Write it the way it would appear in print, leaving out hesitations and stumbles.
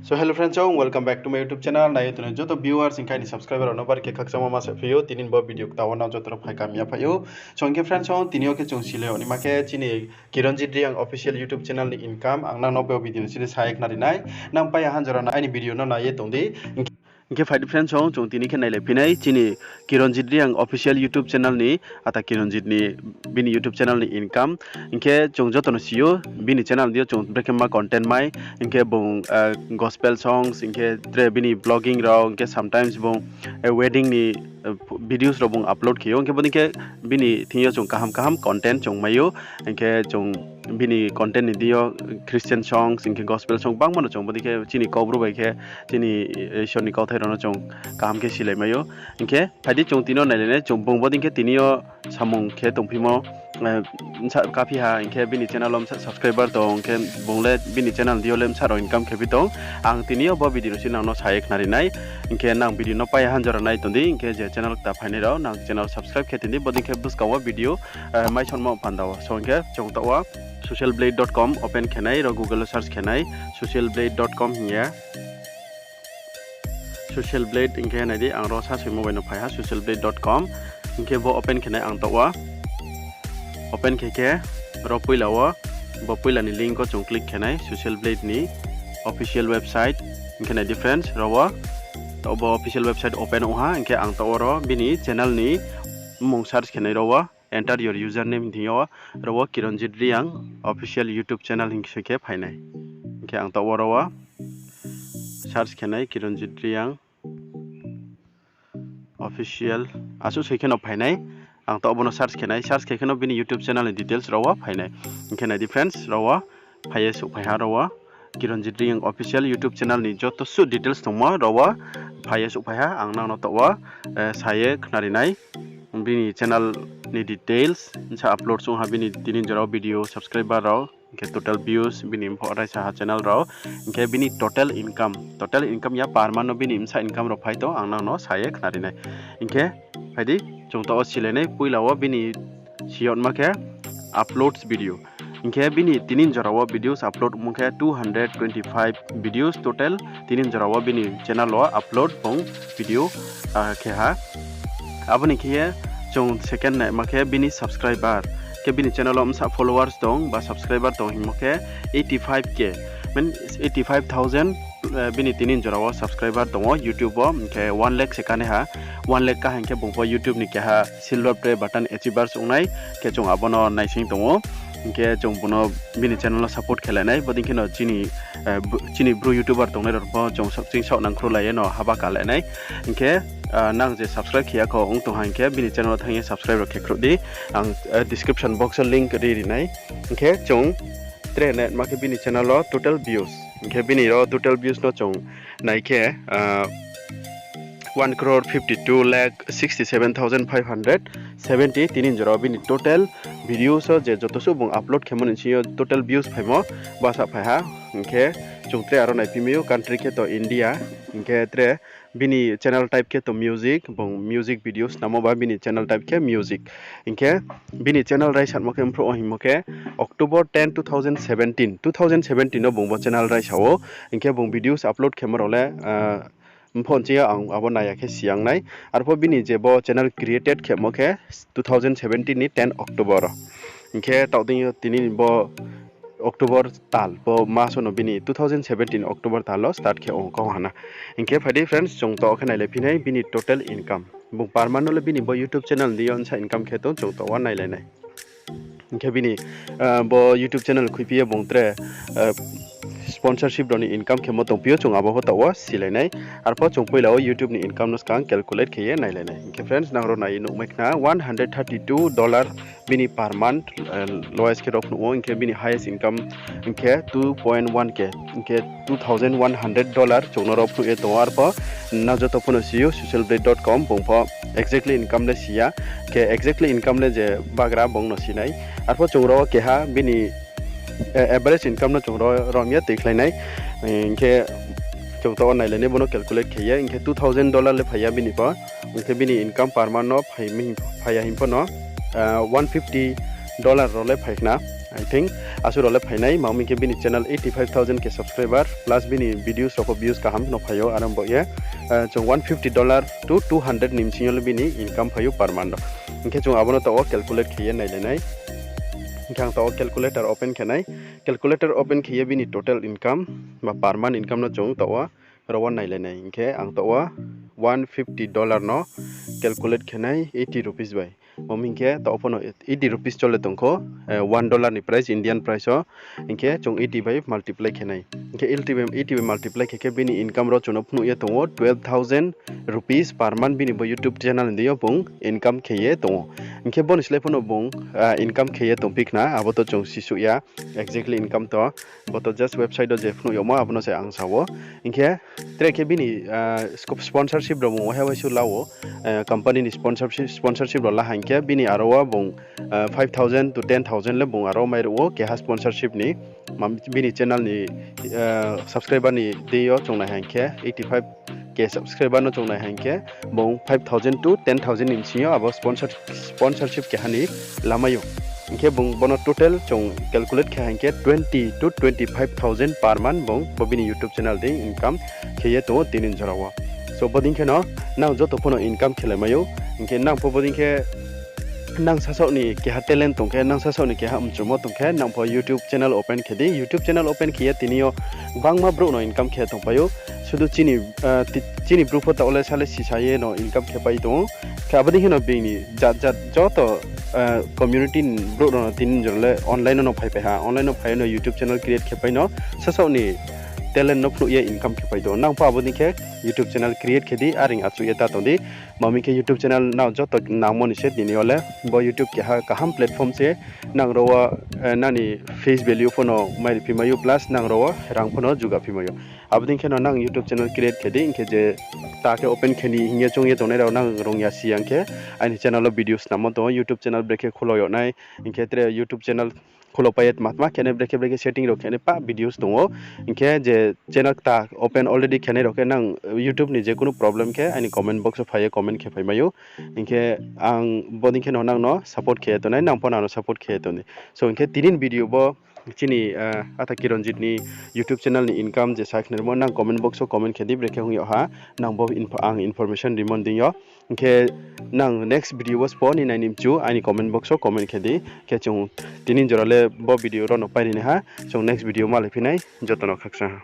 So hello friends, welcome back to my YouTube channel. Na YouTube joto viewers ingkai ni subscriber ono bar ke khakchagha ma sephiyo tinin bo video ta wana joto phai kamya phayo. So ingke friends tini oke chung sile oni make chini Kiranjit Reang official YouTube channel ni income ang nang no video sile saye khnari nang pa han jara na ani video no na ye tongdi ingke fight friends chung tini ke naile pinai chini Kiranjit Reang official YouTube channel ni ata Kiranjit ni bini YouTube channel ni income ingke chung joto no siyo bini channel dio chung brekema content mai ingke bong gospel songs ingke tre bini blogging raw ingke sometimes bong wedding ni videos ro bong upload kiyo ingke boni ke bini thingyo chung kaham content chung mayo ingke chung bini content ni dio Christian songs ingke gospel song bang mano chung bodi ke chini Kaubru bai ke chini shoni kauthai ro chung kaham ke silai mayo ingke phadi chung tino nailene chung bong bodi ke tinio samung ke tongphimo kafi ha ingke bini channel om subscriber to ingke bongle bini channel dio lem saro income ke bitong ang tinio bo video sinang no saye khnari nai ingke nang video no pai hanjara nai tondi ingke je channel ta phaine raw nang channel subscribe ke tindi bodi ke buskawa video mai sonmo pandawa so ingke chung tawa socialblade.com open khenai ro google search khenai socialblade.com hiya socialblade ingke nai di ang ro sa simo bai no phai ha socialblade.com ingke bo open khenai ang tawa open keke ro puilawa bo puilani link ko chung click khenai socialblade ni official website ingke nai difference rawa to bo official website open oha ingke ang tawa ro bini channel ni mong search khenai rawa enter your username diyo rawa Kiranjit Reang official YouTube channel hingse ke phainai ingke ang tawa rawa search khenai Kiranjit Reang official asu sekheno phainai ang to abono search khenai bini YouTube channel ni details rawa phainai ingke na difference rawa phaye su phaiha rawa Kiranjit Reang official YouTube channel ni joto su details tongmo rawa phaye su phaiha ang nang no tawa saye khnari nai bini channel ni details sa upload sung ha bini tinin jara video subscriber raw ingke total views bini info rai sa channel raw ingke bini total income ya per month no bini imsa income ro phai to ang nang no saye khnari nai ingke phaidi chung to silene puilawa bini siot make uploads video ingke bini tinin jarawa videos upload mungke 225 videos total tinin jarawa bini channel lo upload pong video kha aboni khe chung second na make bini subscriber ke bini channel om sa followers dong ba subscriber dong himoke 85k men 85000 bini tinin jarawa subscriber dong YouTube ke 1 lakh sekane ha 1 lakh ka hanke bongpo YouTube ni ke ha silver play button achievers unai ke chung abono naising dong ingke chung bono bini channel support khelanai boding keno chini bro YouTuber tongnai ro chung sing sok nang khrolai no haba kalanai ingke nang je subscribe khiya ko ong tong hanke bini channel thangi subscribe ro khekro di ang description box link ri ri nai ingke chung trenet make bini channel lo total views ingke bini ro total views no chung naike 1,52,67,570 tinin jara bini total videos je joto su bung upload khemon insiyo total views phaimo basa phaiha ingke chungtre aro nai pimio country ke to India ingke tre bini channel type ke to music bung music videos namo ba bini channel type ke music ingke bini channel rai satmo ke impro himoke October 10 2017 no bung bo channel rai sawo ingke bung videos upload khemorole phone chia ang abonaya ke siang nai arpo bini jebo channel created khemoke 2017 ni 10 October ingke tawding tini bo October tal bo maso no bini 2017 October talo start ke ong ko hana ingke phadi friends chung to khanai le pinai bini total income bung per month le bini bo YouTube channel dion sa income khe to chung to wa nai le nai ingke bini bo YouTube channel khuipiye bung tre sponsorship doni income khemo tongpio chung abo tawa silainai arpo chung poilao YouTube ni income no skang calculate khiye nailainai ingke friends nangro nai nukmaikna $132 bini per month lowest ke rok no ingke bini highest income ingke 2.1k ingke $2,100 chung no rok pu e to arpo na joto puno siyo socialblade.com bongpo exactly income le sia ke exactly income le je bagra bong no sinai arpo chung ro ke ha bini average income no chung romya tikhlainai ingke chung to nai lene bono calculate khiya ingke $2,000 le phaya bini pa ingke bini income per month no phaya himpo no 150 dollar role phaikna I think asu role phainai mami ke bini channel 85,000 ke subscriber plus bini videos roko views kaham no phayo arambo ye chung $150 to 200 nimsingyo bini income phayo per month inke chung abono to calculate khiye nai lenai inke to calculator open khenai calculator open khiye bini total income ba per month income no chung to rawan nai lenai inke ang to $150 no calculate khenai 80 rupees by momingke to opono 80 rupees chole tongko $1 ni price Indian price o inke chung 80 by multiply khenai inke 80 by multiply keke bini income ro chuno pnu ye tongo 12,000 rupees per month bini bo YouTube channel ndiyo bung income kheye tongo inke bonus le phono bung income kheye tong pikna aboto chung sisu ya exactly income to boto just website do je pnu yo mo abono se ang sawo inke treke bini sponsorship ro mo hewa su lawo company ni sponsorship ro la hanke bini arowa bung 5,000 to 10,000 le bung aro mai ro ke ha sponsorship ni bini channel ni subscriber ni deyo chongna hanke 85 ke subscriber no chongna hanke bung 5,000 to 10,000 imsiyo abo sponsorship ke hani lamayo inke bung bono total chong calculate ke hanke 20 to 25,000 per month bung bobini YouTube channel de income kheye to tinin jorawa so bodin ke no nang joto phono income khele mayo inke nang bodin ke nang sasok ni ke ha talent tongke nang sasok ni ke ha umchumo tongke nang po YouTube channel open khedi YouTube channel open khiye tinio bangma bro no income khe tongpayo sudu chini bro phota ole sale sisaye no income khe pai tong kabadi hino bini jat joto community bro no tin jorle online no phai ha online no phai no YouTube channel create khe pai no sasok ni talent no plu ye income khe pai do nang pa aboni ke YouTube channel create khedi aring achu eta tondi mami ke YouTube channel now joto namo ni se dini ole bo YouTube ke ha kaham platform se nang rowa nani face value phono mai pimayu plus nang rowa rang phono juga pimayu abdin ke no nang YouTube channel create khedi inke je ta ke open kheni hinge chongye tonai raw nang rongya siang ke ani channel videos namo to YouTube channel breke kholoyo nai inke tre YouTube channel kholo payet matma kene breke setting ro kene pa videos tongo inke je channel ta open already khene ro ke nang YouTube ni je kuno problem ke ani comment box o phaye comment ke phaimayo inke ang bodin ke no nang no support khe to nai nang pona no support khe to ni so inke tinin video bo chini ata kiranjit ni YouTube channel ni income je sa khnarimo nang comment box o comment khedi breke hungyo ha nang bo ang information reminding yo inke nang next video was po ni nanim chu ani comment box o comment khedi ke chung tinin jorale bo video ro no paini ha so next video ma lephinai jotono khakchagha